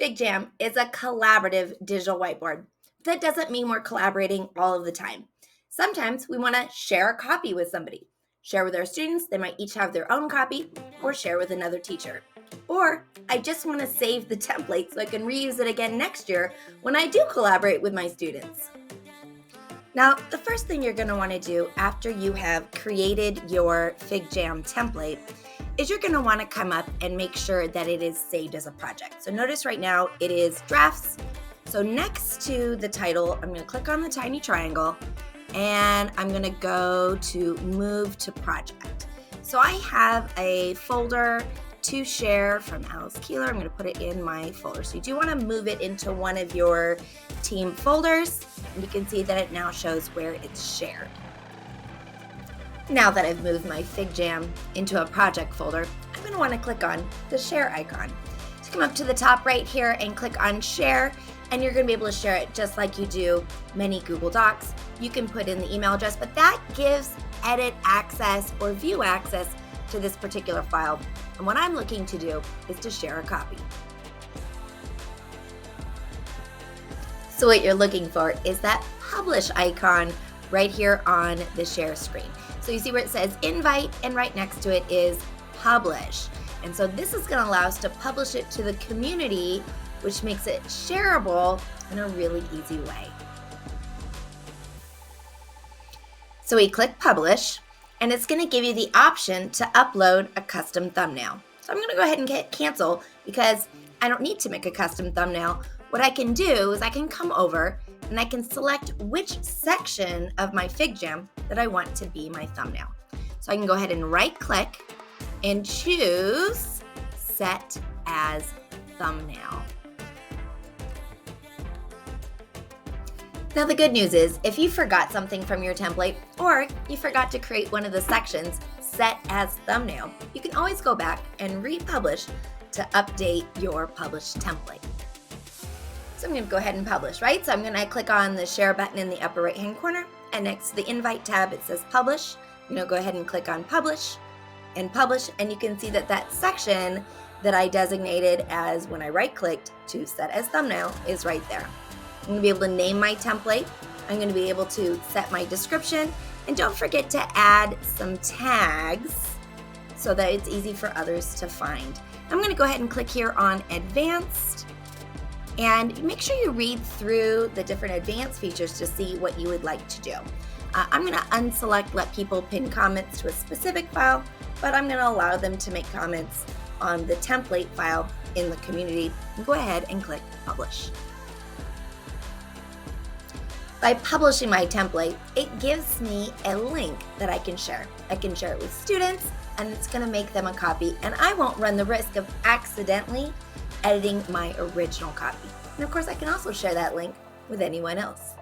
FigJam is a collaborative digital whiteboard. That doesn't mean we're collaborating all of the time. Sometimes we want to share a copy with somebody. Share with our students, they might each have their own copy, or share with another teacher. Or I just want to save the template so I can reuse it again next year when I do collaborate with my students. Now, the first thing you're going to want to do after you have created your FigJam template is you're going to want to come up and make sure that it is saved as a project. So notice right now it is drafts. So next to the title, I'm going to click on the tiny triangle and I'm going to go to move to project. So I have a folder to share from Keeler. I'm going to put it in my folder. So you do want to move it into one of your team folders. And you can see that it now shows where it's shared. Now that I've moved my FigJam into a project folder, I'm going to want to click on the share icon. So come up to the top right here and click on share, and you're going to be able to share it just like you do many Google Docs. You can put in the email address, but that gives edit access or view access to this particular file. And what I'm looking to do is to share a copy. So what you're looking for is that publish icon right here on the share screen. So you see where it says invite, and right next to it is publish. And so this is going to allow us to publish it to the community, which makes it shareable in a really easy way. So we click publish, and it's going to give you the option to upload a custom thumbnail. So I'm going to go ahead and hit cancel because I don't need to make a custom thumbnail. What I can do is I can come over and I can select which section of my FigJam that I want to be my thumbnail. So I can go ahead and right click and choose set as thumbnail. Now the good news is if you forgot something from your template or you forgot to create one of the sections set as thumbnail, you can always go back and republish to update your published template. So I'm going to go ahead and publish, right? So I'm going to click on the share button in the upper right hand corner, and next to the invite tab it says publish. I'm going to go ahead and click on publish, and you can see that that section that I designated as when I right clicked to set as thumbnail is right there. I'm going to be able to name my template. I'm going to be able to set my description, and don't forget to add some tags so that it's easy for others to find. I'm going to go ahead and click here on advanced, and make sure you read through the different advanced features to see what you would like to do. I'm going to unselect let people pin comments to a specific file, but I'm going to allow them to make comments on the template file in the community. Go ahead and click publish. By publishing my template, it gives me a link that I can share. I can share it with students, and it's going to make them a copy, and I won't run the risk of accidentally editing my original copy. And of course, I can also share that link with anyone else.